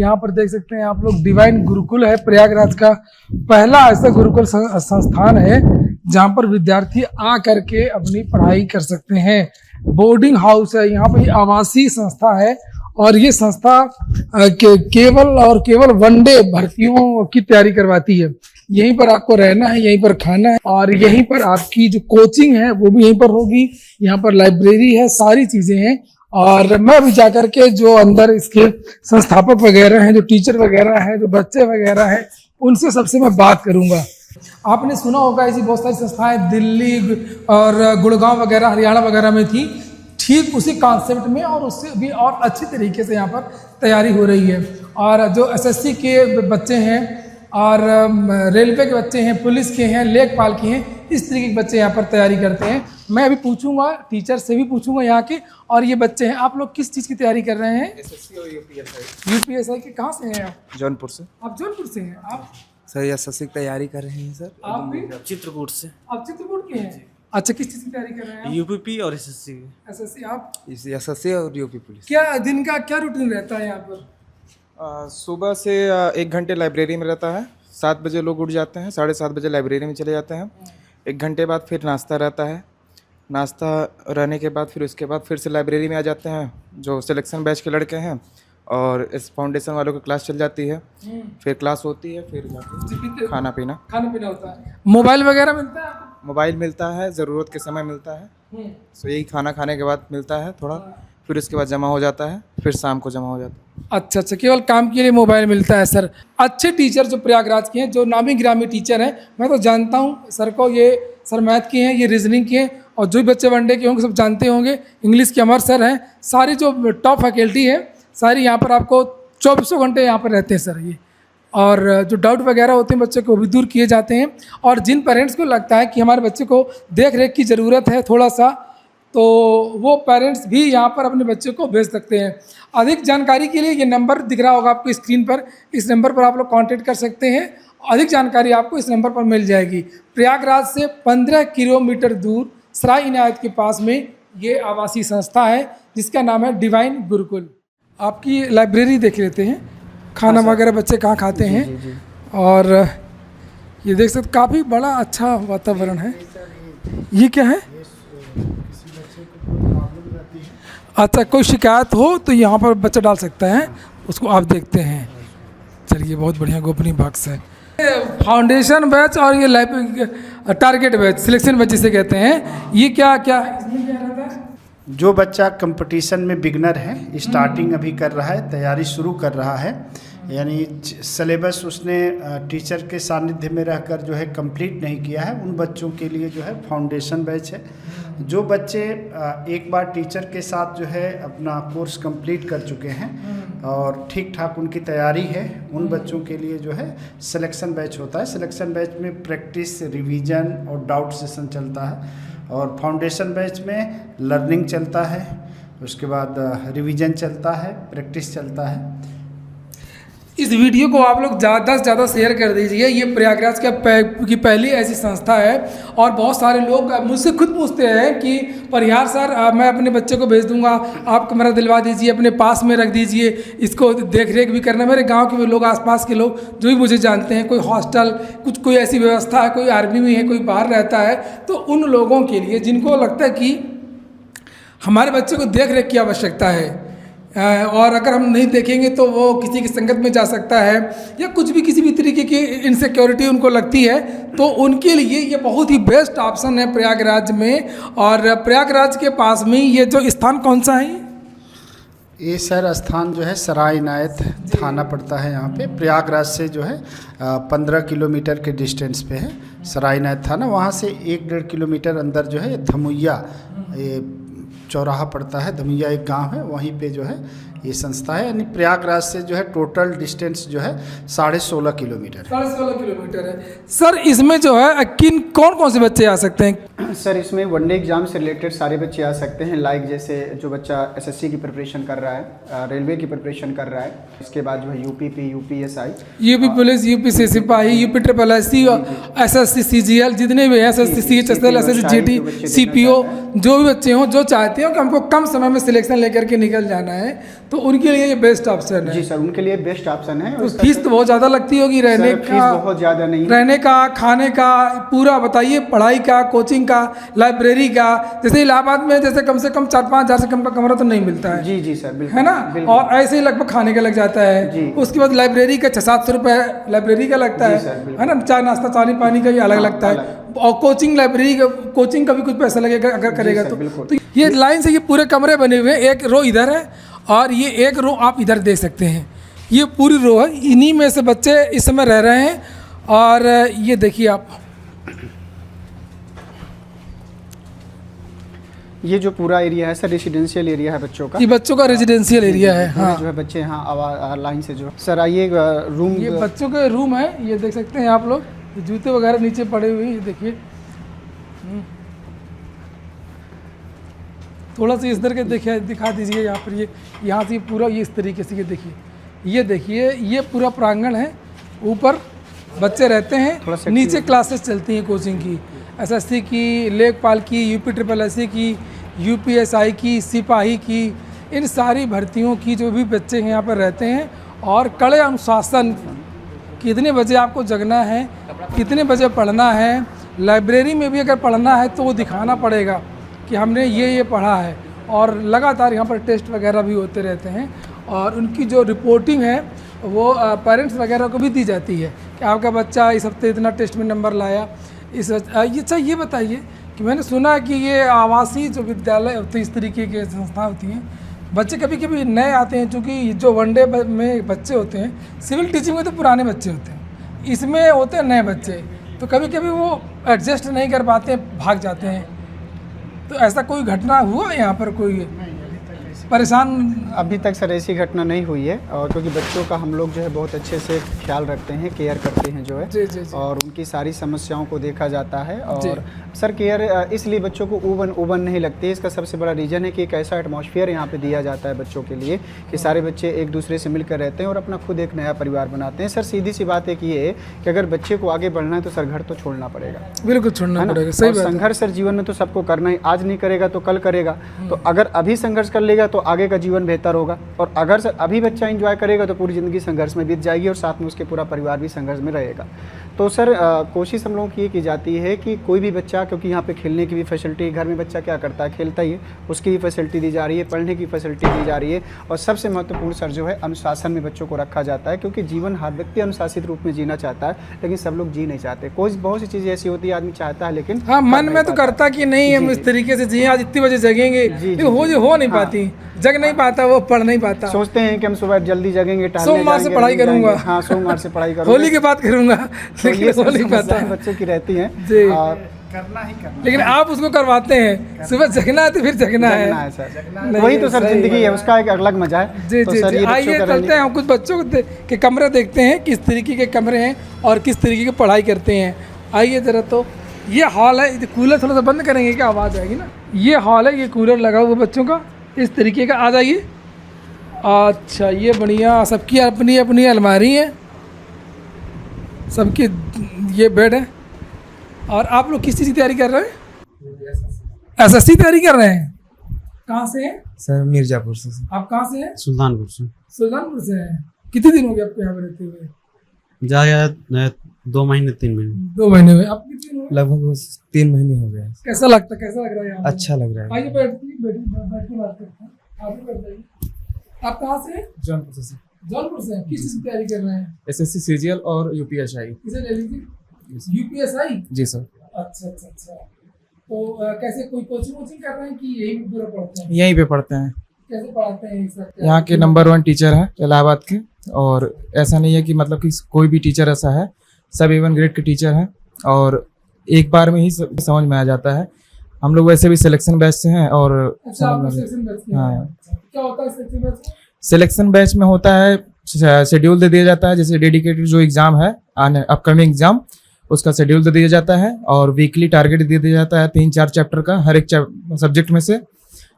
यहाँ पर देख सकते हैं आप लोग, डिवाइन गुरुकुल है, प्रयागराज का पहला ऐसा गुरुकुल संस्थान है जहाँ पर विद्यार्थी आ करके अपनी पढ़ाई कर सकते हैं। बोर्डिंग हाउस है, यहाँ पर आवासीय संस्था है और ये संस्था केवल वनडे भर्तियों की तैयारी करवाती है। यहीं पर आपको रहना है, यहीं पर खाना है और यहीं पर आपकी जो कोचिंग है वो भी यहीं पर होगी। यहाँ पर लाइब्रेरी है, सारी चीजें हैं। और मैं अभी जाकर के जो अंदर इसके संस्थापक वगैरह हैं, जो टीचर वगैरह हैं, जो बच्चे वगैरह हैं, उनसे सबसे मैं बात करूंगा। आपने सुना होगा ऐसी बहुत सारी संस्थाएं दिल्ली और गुड़गांव वगैरह, हरियाणा वगैरह में थी, ठीक उसी कॉन्सेप्ट में और उससे भी और अच्छी तरीके से यहाँ पर तैयारी हो रही है। और जो एसएससी के बच्चे हैं और रेलवे के बच्चे हैं, पुलिस के हैं, लेखपाल के हैं, इस तरीके के बच्चे यहाँ पर तैयारी करते हैं। मैं अभी पूछूंगा, टीचर से भी पूछूंगा यहाँ के। और ये बच्चे हैं, आप लोग किस चीज़ की तैयारी कर रहे हैं? एसएससी और यूपीएसआई। यूपीएसआई के कहाँ से हैं आप? जौनपुर से। आप जौनपुर से हैं? आप सर एसएससी की तैयारी कर रहे हैं सर। आप भी? चित्रकूट से। आप चित्रकूट के हैं? अच्छा, किस चीज़ की तैयारी कर रहे हैं? यूपीपी और एसएससी। एसएससी। आप? एसएससी और यूपी पुलिस। क्या दिन का क्या रूटीन रहता है यहाँ पर? सुबह से 1 घंटे लाइब्रेरी में रहता है। 7 बजे लोग उठ जाते हैं, 7:30 बजे लाइब्रेरी में चले जाते हैं। 1 घंटे बाद फिर नाश्ता रहता है। नाश्ता रहने के बाद फिर उसके बाद फिर से लाइब्रेरी में आ जाते हैं। जो सिलेक्शन बैच के लड़के हैं और इस फाउंडेशन वालों की क्लास चल जाती है, फिर क्लास होती है, फिर जाके खाना पीना होता है। मोबाइल वगैरह मिलता है आपको? मोबाइल मिलता है, ज़रूरत के समय मिलता है। तो यही खाना खाने के बाद मिलता है थोड़ा, फिर उसके बाद जमा हो जाता है, फिर शाम को जमा हो जाता है। अच्छा, केवल काम के लिए मोबाइल मिलता है। सर, अच्छे टीचर जो प्रयागराज के हैं, जो नामी गिरामी टीचर हैं, मैं तो जानता हूँ सर को। ये सर मैथ के हैं, ये रीजनिंग के हैं और जो भी बच्चे वनडे के होंगे सब जानते होंगे। इंग्लिश के अमर सर हैं। सारी जो टॉप फैकल्टी है सारी यहाँ पर आपको 24 घंटे यहाँ पर रहते हैं सर ये। और जो डाउट वगैरह होते हैं बच्चे को भी दूर किए जाते हैं। और जिन पेरेंट्स को लगता है कि हमारे बच्चे को देख रेख की ज़रूरत है थोड़ा सा, तो वो पेरेंट्स भी यहाँ पर अपने बच्चे को भेज सकते हैं। अधिक जानकारी के लिए ये नंबर दिख रहा होगा आपको स्क्रीन पर, इस नंबर पर आप लोग कांटेक्ट कर सकते हैं। अधिक जानकारी आपको इस नंबर पर मिल जाएगी। प्रयागराज से 15 किलोमीटर दूर सराय इनायत के पास में ये आवासीय संस्था है जिसका नाम है डिवाइन गुरुकुल। आपकी लाइब्रेरी देख लेते हैं, खाना वगैरह बच्चे कहाँ खाते हैं। और ये देख सकते काफ़ी बड़ा अच्छा वातावरण है। ये क्या है? अच्छा, कोई शिकायत हो तो यहाँ पर बच्चा डाल सकता है, उसको आप देखते हैं। चलिए, बहुत बढ़िया, गोपनीय बॉक्स है। फाउंडेशन बैच और ये टारगेट बैच, सिलेक्शन बैच जिसे कहते हैं, ये क्या क्या इसमें क्या रहता है? जो बच्चा कंपटीशन में बिगनर है, स्टार्टिंग अभी कर रहा है, तैयारी शुरू कर रहा है, यानी सिलेबस उसने टीचर के सानिध्य में रहकर जो है कंप्लीट नहीं किया है, उन बच्चों के लिए जो है फाउंडेशन बैच है। जो बच्चे एक बार टीचर के साथ जो है अपना कोर्स कंप्लीट कर चुके हैं और ठीक ठाक उनकी तैयारी है, उन बच्चों के लिए जो है सिलेक्शन बैच होता है। सिलेक्शन बैच में प्रैक्टिस, रिवीजन और डाउट सेशन चलता है। और फाउंडेशन बैच में लर्निंग चलता है, उसके बाद रिवीजन चलता है, प्रैक्टिस चलता है। इस वीडियो को आप लोग ज़्यादा से ज़्यादा शेयर कर दीजिए। ये प्रयागराज की पहली ऐसी संस्था है और बहुत सारे लोग मुझसे खुद पूछते हैं कि परिहार सर, मैं अपने बच्चे को भेज दूंगा, आप कमरा दिलवा दीजिए, अपने पास में रख दीजिए, इसको देख रेख भी करना। मेरे गांव के लोग, आसपास के लोग जो भी मुझे जानते हैं, कोई हॉस्टल, कोई ऐसी व्यवस्था है, कोई आर्मी में है, कोई बाहर रहता है, तो उन लोगों के लिए जिनको लगता है कि हमारे बच्चे को देख रेख की आवश्यकता है और अगर हम नहीं देखेंगे तो वो किसी की संगत में जा सकता है या कुछ भी किसी भी तरीके की इनसिक्योरिटी उनको लगती है, तो उनके लिए ये बहुत ही बेस्ट ऑप्शन है प्रयागराज में। और प्रयागराज के पास में ये जो स्थान कौन सा है? ये सर स्थान जो है सराय इनायत थाना पड़ता है यहाँ पे। प्रयागराज से जो है 15 किलोमीटर के डिस्टेंस पे है सराय इनायत थाना। वहाँ से 1-1.5 किलोमीटर अंदर जो है धमुइया ये चौराहा पड़ता है। धमुइया एक गांव है, वहीं पे जो है ये संस्था है। यानी प्रयागराज से जो है टोटल डिस्टेंस जो है 16.5 किलोमीटर। 16.5 किलोमीटर है। सर, इसमें जो है कौन कौन से बच्चे आ सकते हैं? सर, इसमें वनडे एग्जाम से रिलेटेड सारे बच्चे आ सकते हैं। लाइक जैसे जो बच्चा एसएससी की प्रिपरेशन कर रहा है, रेलवे की प्रिपरेशन कर रहा है, इसके बाद जो है UPP, UPSI, UP police, UP सिपाही, यूपी SSSC, एसएससी CGL, जितने भी हैं, SSC CHSL, SSC GT, CPO, जो भी बच्चे हों, जो चाहते हो कि हमको कम समय में सिलेक्शन लेकर के निकल जाना है, तो उनके लिए ये बेस्ट ऑप्शन है। जी सर, उनके लिए बेस्ट ऑप्शन है। तो फीस तो बहुत ज़्यादा लगती होगी रहने सर, फीस का, बहुत ज़्यादा नहीं है। रहने का, खाने का, पूरा बताइए, पढ़ाई का, कोचिंग का, लाइब्रेरी का। जैसे इलाहाबाद में जैसे कम से कम 4-5 हज़ार से कम का कमरा तो नहीं मिलता है, जी जी सर, बिल्कुल, है ना। बिल्कुल। और ऐसे ही लगभग खाने का लग जाता जी। है। उसके बाद लाइब्रेरी का 600-700 रुपये लाइब्रेरी का लगता जी है, सर, बिल्कुल। है ना। चाय नाश्ता पानी पानी का भी अलग लगता है। और कोचिंग लाइब्रेरी का, कोचिंग का भी कुछ पैसा लगेगा अगर करेगा सर, तो। बिल्कुल। तो ये लाइन से ये पूरे कमरे बने हुए हैं, एक रो इधर है और ये एक रो आप इधर देख सकते हैं। ये पूरी रो है, इन्हीं में से बच्चे इस समय रह रहे हैं। और ये देखिए आप, ये जो पूरा एरिया है सर रेजिडेंशियल एरिया है बच्चों का। ये बच्चों का रेजिडेंशियल एरिया है। पूरे हाँ, जो है बच्चे यहाँ लाइन से जो सर आइए रूम। ये बच्चों के रूम है, ये देख सकते हैं आप लोग। ये जूते वगैरह नीचे पड़े हुए हैं, ये देखिए। थोड़ा सा इस तरह के देखिए, दिखा दीजिए यहाँ पर। ये यहाँ से पूरा ये इस तरीके से, ये देखिए ये पूरा प्रांगण है। ऊपर बच्चे रहते थोड़ा सा हैं, नीचे क्लासेस चलती हैं कोचिंग की, एसएससी की, लेखपाल की, UPSSC की, UPSI की, सिपाही की, इन सारी भर्तियों की जो भी बच्चे यहाँ पर रहते हैं। और कड़े अनुशासन, कितने बजे आपको जगना है, कितने बजे पढ़ना है। लाइब्रेरी में भी अगर पढ़ना है तो वो दिखाना पड़ेगा कि हमने ये पढ़ा है। और लगातार यहाँ पर टेस्ट वगैरह भी होते रहते हैं। और उनकी जो रिपोर्टिंग है वो पेरेंट्स वगैरह को भी दी जाती है कि आपका बच्चा इस हफ्ते इतना टेस्ट में नंबर लाया। अच्छा, ये बताइए कि मैंने सुना है कि ये आवासीय जो विद्यालय होते हैं, इस तरीके की संस्था होती हैं, बच्चे कभी कभी नए आते हैं, क्योंकि जो वनडे में बच्चे होते हैं, सिविल टीचिंग में तो पुराने बच्चे होते हैं, इसमें होते हैं नए बच्चे, तो कभी कभी वो एडजस्ट नहीं कर पाते हैं, भाग जाते हैं। तो ऐसा कोई घटना हुआ यहाँ पर, कोई परेशान? अभी तक सर ऐसी घटना नहीं हुई है। और क्योंकि बच्चों का हम लोग जो है बहुत अच्छे से ख्याल रखते हैं, केयर करते हैं जो है। जी, जी, जी। और उनकी सारी समस्याओं को देखा जाता है। और सर केयर इसलिए बच्चों को ऊबन नहीं लगती है। इसका सबसे बड़ा रीज़न है कि एक ऐसा एटमॉस्फेयर यहाँ पे दिया जाता है बच्चों के लिए कि सारे बच्चे एक दूसरे से मिलकर रहते हैं और अपना खुद एक नया परिवार बनाते हैं। सर सीधी सी बात एक ये है कि अगर बच्चे को आगे बढ़ना है तो सर घर तो छोड़ना पड़ेगा, बिल्कुल छोड़ना है ना। पड़ेगा, सही और बात है। संघर्ष सर जीवन में तो सबको करना ही, आज नहीं करेगा तो कल करेगा। तो अगर अभी संघर्ष कर लेगा तो आगे का जीवन बेहतर होगा। और अगर सर अभी बच्चा एंजॉय करेगा तो पूरी ज़िंदगी संघर्ष में बीत जाएगी और साथ में उसके पूरा परिवार भी संघर्ष में रहेगा। तो सर कोशिश हम लोगों की ये की जाती है कि कोई भी बच्चा, क्योंकि यहाँ पे खेलने की भी फैसिलिटी, घर में बच्चा क्या करता है, खेलता ही है, उसकी भी फैसिलिटी दी जा रही है, पढ़ने की फैसिलिटी दी जा रही है। और सबसे महत्वपूर्ण सर जो है अनुशासन में बच्चों को रखा जाता है, क्योंकि जीवन हर व्यक्ति अनुशासित रूप में जीना चाहता है, लेकिन सब लोग जी नहीं चाहते। कोई बहुत सी चीज़ें ऐसी होती है आदमी चाहता है लेकिन हाँ, मन में तो करता कि नहीं हम इस तरीके से जिए, आज इतनी बजे जगेंगे, लेकिन हो नहीं पाती, जग नहीं पाता, वो पढ़ नहीं पाता। सोचते हैं कि हम सुबह जल्दी जगेंगे, सोमवार से पढ़ाई करूंगा। हाँ, सोमवार से पढ़ाई करूंगा, होली के बाद करूंगा, लेकिन हो नहीं पाता। बच्चों की रहती हैं जी। और करना ही करना, लेकिन आप उसको करवाते हैं, सुबह जगना है तो फिर जगना है। सर वही तो सर जिंदगी है, उसका एक अलग मजा है। जी, तो जी, सर जी। ये बच्चों आइए का चलते हैं, हम कुछ बच्चों के कमरे देखते हैं, किस तरीके के कमरे हैं और किस तरीके की पढ़ाई करते हैं। आइए जरा। तो ये हॉल है, कूलर थोड़ा सा बंद करेंगे क्या, आवाज़ आएगी ना। ये हॉल है, ये कूलर लगा हुआ बच्चों का इस तरीके का। आ जाइए। अच्छा, ये बढ़िया, सबकी अपनी अपनी अलमारी है, सबकी ये बेड है। और आप लोग किस चीज़ की तैयारी कर रहे हैं? SSC तैयारी कर रहे हैं। कहाँ से हैं? सर मिर्जापुर से सर। आप कहाँ से हैं? सुल्तानपुर से। सुल्तानपुर से हैं। कितने दिन हो गए आपको यहाँ पर रहते हुए? ज़्यादा 2 महीने 3 महीने। 2 महीने हुए। आप कितने दिन हुए? लगभग 3 महीने हो गए। कैसा लग रहा है यहाँ पर? अच्छा लग रहा है। आइए बैठ के बात करते हैं। आप भी बैठ जाइए। आप कहाँ से हैं? जौनपुर से जौनपुर से हैं। किस चीज़ की तैयारी कर रहे हैं? SSC CGL और UPSI। इसे ले लीजिए। UPSI? जी सर। अच्छा। तो कैसे, कोई कोचिंग कर रहे हैं कि यही पूरा पढ़ते हैं? यहीं पे पढ़ते हैं। कैसे पढ़ाते हैं सर? यहाँ के नंबर 1 टीचर हैं इलाहाबाद के। और ऐसा नहीं है कि मतलब कि कोई भी टीचर ऐसा है, सब A1 ग्रेड के टीचर हैं और एक बार में ही समझ में आ जाता है। हम लोग वैसे भी सिलेक्शन बैच से हैं और अच्छा, आप सिलेक्शन बैच के हैं। हाँ। क्या होता है सिलेक्शन बैच में? सिलेक्शन बैच में होता है, शेड्यूल दे दिया जाता है, जैसे डेडिकेटेड जो एग्ज़ाम है अपकमिंग एग्ज़ाम, उसका शेड्यूल दे दिया जाता है और वीकली टारगेट दे दिया जाता है 3-4 चैप्टर का हर एक सब्जेक्ट में से,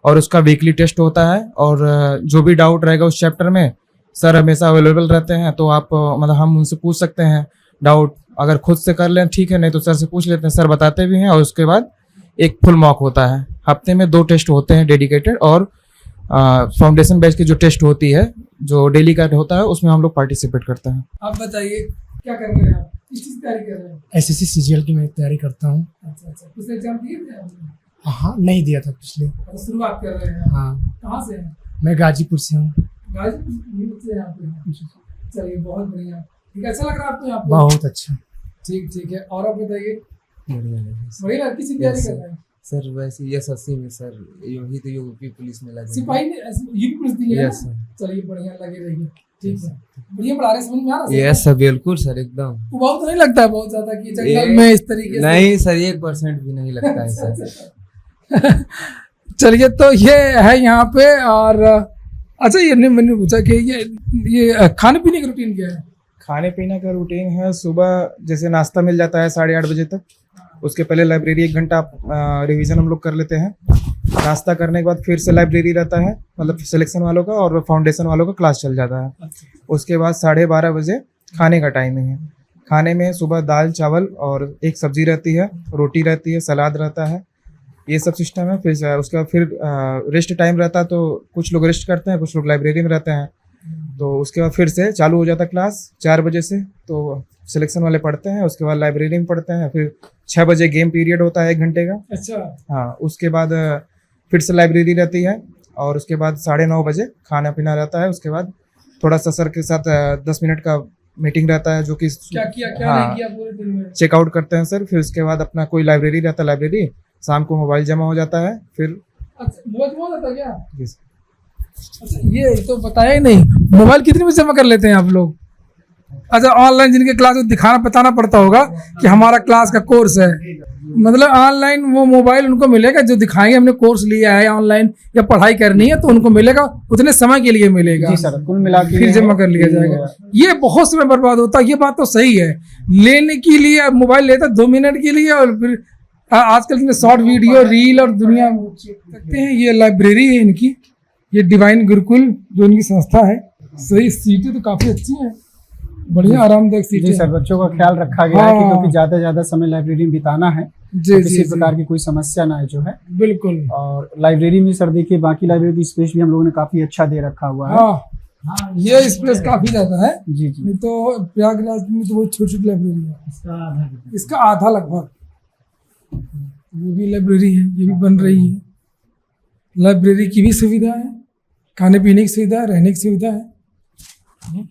और उसका वीकली टेस्ट होता है। और जो भी डाउट रहेगा उस चैप्टर में सर हमेशा अवेलेबल रहते हैं, तो आप मतलब हम उनसे पूछ सकते हैं डाउट। अगर खुद से कर लें ठीक है, नहीं तो सर से पूछ लेते हैं, सर बताते भी हैं। और उसके बाद एक फुल मॉक होता है, हफ्ते में 2 टेस्ट होते हैं डेडिकेटेड, और फाउंडेशन बैच की जो टेस्ट होती है, जो डेली का होता है, उसमें हम लोग पार्टिसिपेट करते हैं। आप बताइए क्या कर रहे हैं आप, किस चीज़ की तैयारी कर रहे हैं? एसएससी सीजीएल की मैं तैयारी करता हूँ। अच्छा अच्छा, पिछले एग्जाम दिए थे आपने? हाँ, नहीं दिया था पिछले। तो शुरुआत कर रहे हैं। हाँ, कहाँ से हैं? मैं गाजीपुर से हूँ। गाजीपुर से यहाँ पे हैं। चलिए बहुत बढ़िया, ठीक है, अच्छा लग रहा है आपको यहाँ पे? बहुत अच्छा। ठीक ठीक है, और आप बताइए। बढ़िया लगे सर। वही लड़की से तैयारी Yes, कर sir. रहे हैं? सर वैसे एसएससी में सर यही तो यूपी पुलिस में लगे। सिपाही ने यूपी पुलिस दी है? Yes sir. चलिए बढ़िया, लगे रहिए। ठीक है, बढ़िया पढ़ा रहे, समझ में आ रहा है? यस सर, बिल्कुल सर, एकदम बहुत तो नहीं लगता है बहुत ज्यादा कि जंगल ये- में इस तरीके से? नहीं सर, 1% भी नहीं लगता है सर। चलिए, तो ये है यहाँ पे। और अच्छा, ये मैंने पूछा कि ये खाने पीने की रूटीन क्या है? खाने पीने का रूटीन है, सुबह जैसे नाश्ता मिल जाता है 8:30 बजे तक, उसके पहले लाइब्रेरी 1 घंटा रिवीजन हम लोग कर लेते हैं। नाश्ता करने के बाद फिर से लाइब्रेरी रहता है, मतलब सिलेक्शन वालों का और फाउंडेशन वालों का क्लास चल जाता है। उसके बाद 12:30 बजे खाने का टाइमिंग है। खाने में सुबह दाल चावल और एक सब्जी रहती है, रोटी रहती है, सलाद रहता है, ये सब सिस्टम है। फिर उसके बाद फिर रेस्ट टाइम रहता है, तो कुछ लोग रेस्ट करते हैं, कुछ लोग लाइब्रेरी में रहते हैं। तो उसके बाद फिर से चालू हो जाता है क्लास 4 बजे से, तो सिलेक्शन वाले पढ़ते हैं, उसके बाद लाइब्रेरी में पढ़ते हैं। फिर 6 बजे गेम पीरियड होता है 1 घंटे का। अच्छा, हाँ, उसके बाद फिर से लाइब्रेरी रहती है, और उसके बाद 9:30 बजे खाना पीना रहता है। उसके बाद थोड़ा सा सर के साथ 10 मिनट का मीटिंग रहता है, जो कि क्या किया क्या हाँ, नहीं किया पूरे दिन में? चेकआउट करते हैं सर। फिर उसके बाद अपना कोई लाइब्रेरी रहता है, लाइब्रेरी शाम को मोबाइल जमा हो जाता है। फिर अच्छा, मोबाइल बहुत आता क्या? जी सर। अच्छा, ये तो बताया ही नहीं, मोबाइल कितने बजे जमा कर लेते हैं आप लोग? अच्छा, ऑनलाइन जिनके क्लास में दिखाना बताना पड़ता होगा कि हमारा क्लास का कोर्स है, मतलब ऑनलाइन वो मोबाइल उनको मिलेगा जो दिखाएंगे हमने कोर्स लिया है ऑनलाइन या पढ़ाई करनी है, तो उनको मिलेगा, उतने समय के लिए मिलेगा। जी सर, कुल मिला के फिर जमा कर लिया जाएगा। ये बहुत समय बर्बाद होता है, ये बात तो सही है। लेने के लिए मोबाइल लेता 2 मिनट के लिए, और फिर आजकल इतने शॉर्ट वीडियो रील और दुनिया देखते हैं। ये लाइब्रेरी है इनकी, ये डिवाइन गुरुकुल जो इनकी संस्था है। सही, सीटें तो काफी अच्छी हैं, बढ़िया आरामदायक जी सीटें। सर, बच्चों का ख्याल रखा गया है कि हाँ। क्योंकि ज़्यादा से ज़्यादा समय लाइब्रेरी में बिताना है, जी तो जी किसी जी, प्रकार की कोई समस्या ना है जो है। बिल्कुल। और लाइब्रेरी में सर देखिए, बाकी लाइब्रेरी की स्पेस भी हम लोगों ने काफ़ी अच्छा दे रखा हुआ है। हाँ, ये स्पेस काफी ज्यादा है। जी जी। नहीं तो प्रयागराज में तो बहुत छोटी छोटी लाइब्रेरी है, इसका आधा लगभग। ये भी लाइब्रेरी है, ये भी बन रही है। लाइब्रेरी की भी सुविधा है, खाने पीने की सुविधा है, रहने की सुविधा है।